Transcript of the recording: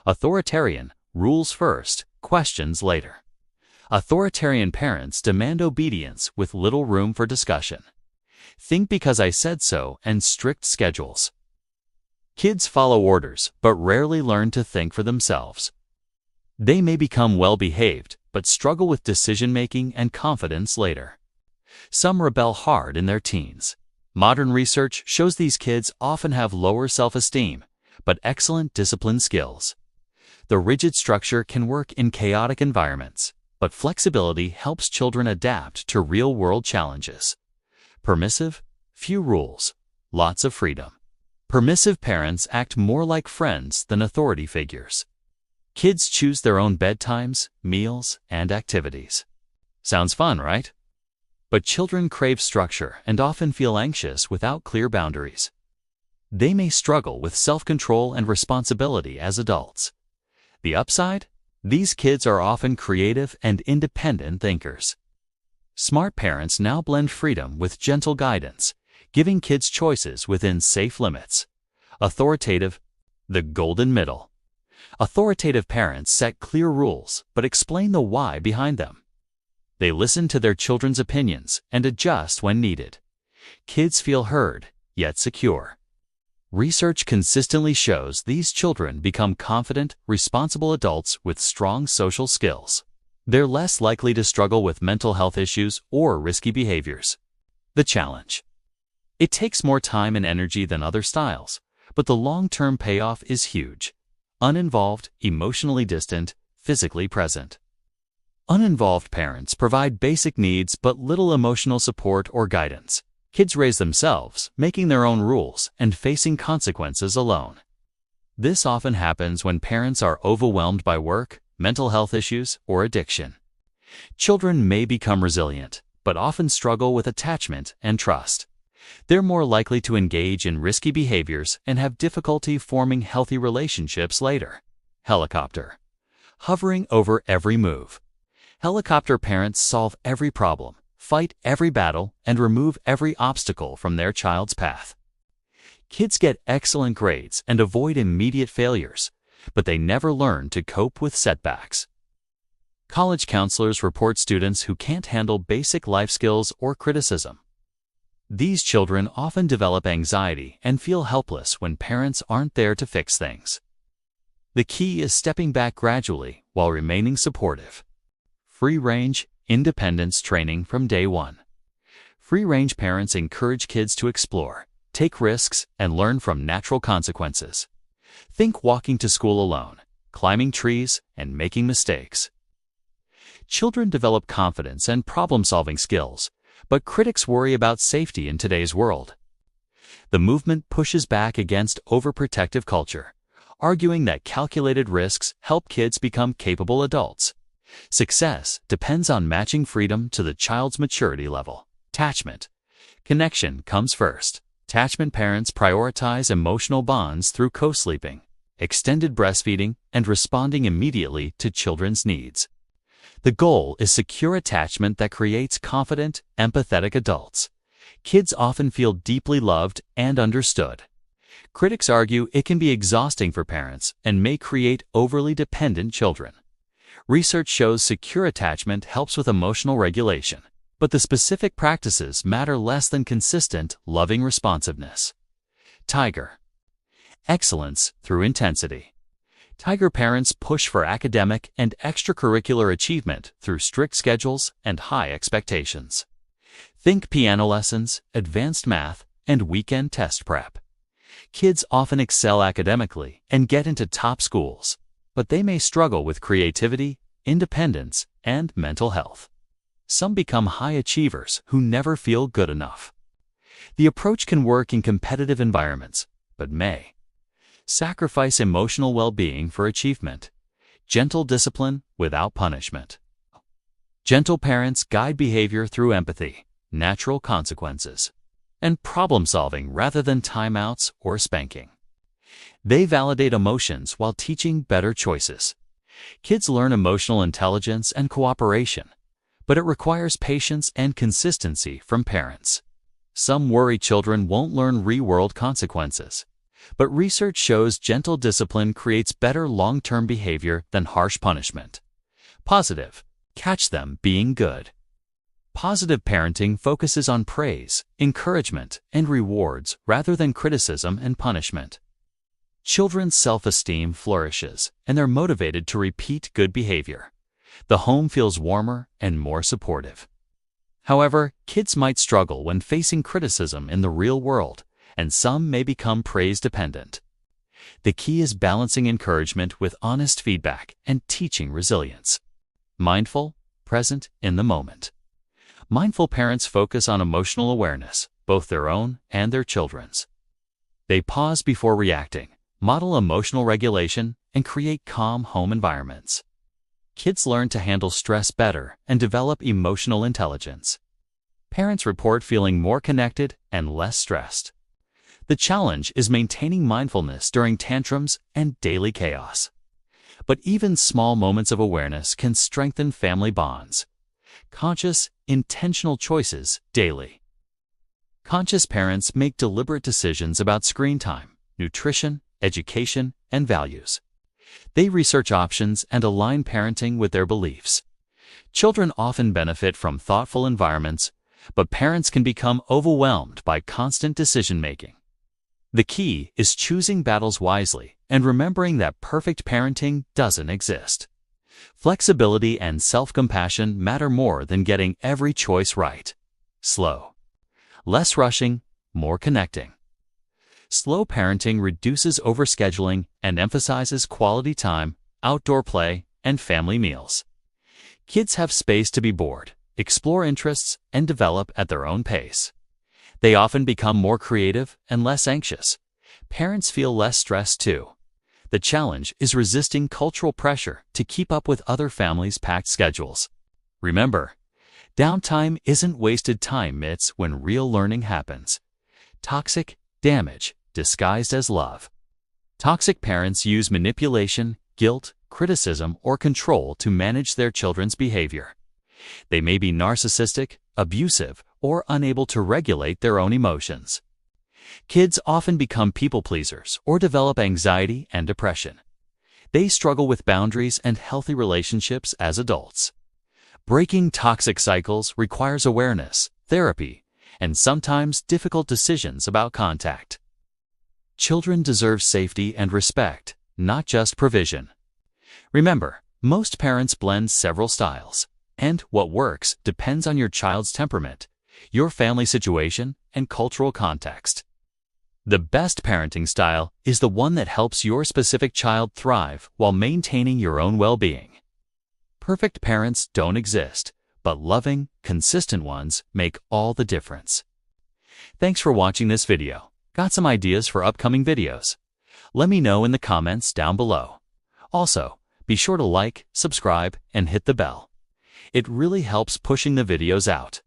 Authoritarian, rules first, questions later. Authoritarian parents demand obedience with little room for discussion. Think because I said so and strict schedules. Kids follow orders but rarely learn to think for themselves. They may become well-behaved but struggle with decision-making and confidence later. Some rebel hard in their teens. Modern research shows these kids often have lower self-esteem but excellent discipline skills. The rigid structure can work in chaotic environments, but flexibility helps children adapt to real-world challenges. Permissive, few rules, lots of freedom. Permissive parents act more like friends than authority figures. Kids choose their own bedtimes, meals, and activities. Sounds fun, right? But children crave structure and often feel anxious without clear boundaries. They may struggle with self-control and responsibility as adults. The upside? These kids are often creative and independent thinkers. Smart parents now blend freedom with gentle guidance, giving kids choices within safe limits. Authoritative, the golden middle. Authoritative parents set clear rules but explain the why behind them. They listen to their children's opinions and adjust when needed. Kids feel heard, yet secure. Research consistently shows these children become confident, responsible adults with strong social skills. They're less likely to struggle with mental health issues or risky behaviors. The challenge. It takes more time and energy than other styles, but the long-term payoff is huge. Uninvolved, emotionally distant, physically present. Uninvolved parents provide basic needs but little emotional support or guidance. Kids raise themselves, making their own rules and facing consequences alone. This often happens when parents are overwhelmed by work, mental health issues, or addiction. Children may become resilient, but often struggle with attachment and trust. They're more likely to engage in risky behaviors and have difficulty forming healthy relationships later. Helicopter. Hovering over every move. Helicopter parents solve every problem, fight every battle, and remove every obstacle from their child's path. Kids get excellent grades and avoid immediate failures, but they never learn to cope with setbacks. College counselors report students who can't handle basic life skills or criticism. These children often develop anxiety and feel helpless when parents aren't there to fix things. The key is stepping back gradually while remaining supportive. Free-range, independence training from day one. Free-range parents encourage kids to explore, take risks, and learn from natural consequences. Think walking to school alone, climbing trees, and making mistakes. Children develop confidence and problem-solving skills, but critics worry about safety in today's world. The movement pushes back against overprotective culture, arguing that calculated risks help kids become capable adults. Success depends on matching freedom to the child's maturity level. Attachment. Connection comes first. Attachment parents prioritize emotional bonds through co-sleeping, extended breastfeeding, and responding immediately to children's needs. The goal is secure attachment that creates confident, empathetic adults. Kids often feel deeply loved and understood. Critics argue it can be exhausting for parents and may create overly dependent children. Research shows secure attachment helps with emotional regulation, but the specific practices matter less than consistent, loving responsiveness. Tiger. Excellence through intensity. Tiger parents push for academic and extracurricular achievement through strict schedules and high expectations. Think piano lessons, advanced math, and weekend test prep. Kids often excel academically and get into top schools, but they may struggle with creativity, independence, and mental health. Some become high achievers who never feel good enough. The approach can work in competitive environments, but may sacrifice emotional well-being for achievement. Gentle discipline without punishment. Gentle parents guide behavior through empathy, natural consequences, and problem-solving rather than timeouts or spanking. They validate emotions while teaching better choices. Kids learn emotional intelligence and cooperation, but it requires patience and consistency from parents. Some worry children won't learn real-world consequences, But research shows gentle discipline creates better long-term behavior than harsh punishment. Positive. Catch them being good. Positive parenting focuses on praise, encouragement, and rewards rather than criticism and punishment. Children's self-esteem flourishes, and they're motivated to repeat good behavior. The home feels warmer and more supportive. However, kids might struggle when facing criticism in the real world, and some may become praise-dependent. The key is balancing encouragement with honest feedback and teaching resilience. Mindful, present in the moment. Mindful parents focus on emotional awareness, both their own and their children's. They pause before reacting, model emotional regulation, and create calm home environments. Kids learn to handle stress better and develop emotional intelligence. Parents report feeling more connected and less stressed. The challenge is maintaining mindfulness during tantrums and daily chaos. But even small moments of awareness can strengthen family bonds. Conscious, intentional choices daily. Conscious parents make deliberate decisions about screen time, nutrition, education, and values. They research options and align parenting with their beliefs. Children often benefit from thoughtful environments, but parents can become overwhelmed by constant decision-making. The key is choosing battles wisely and remembering that perfect parenting doesn't exist. Flexibility and self-compassion matter more than getting every choice right. Slow. Less rushing, more connecting. Slow parenting reduces overscheduling and emphasizes quality time, outdoor play, and family meals. Kids have space to be bored, explore interests, and develop at their own pace. They often become more creative and less anxious. Parents feel less stressed too. The challenge is resisting cultural pressure to keep up with other families' packed schedules. Remember, downtime isn't wasted time, it's when real learning happens. Toxic damage disguised as love. Toxic parents use manipulation, guilt, criticism, or control to manage their children's behavior. They may be narcissistic, abusive, or unable to regulate their own emotions. Kids often become people pleasers or develop anxiety and depression. They struggle with boundaries and healthy relationships as adults. Breaking toxic cycles requires awareness, therapy, and sometimes difficult decisions about contact. Children deserve safety and respect, not just provision. Remember, most parents blend several styles, and what works depends on your child's temperament, your family situation, and cultural context. The best parenting style is the one that helps your specific child thrive while maintaining your own well-being. Perfect parents don't exist, but loving, consistent ones make all the difference. Thanks for watching this video. Got some ideas for upcoming videos? Let me know in the comments down below. Also, be sure to like, subscribe, and hit the bell. It really helps pushing the videos out.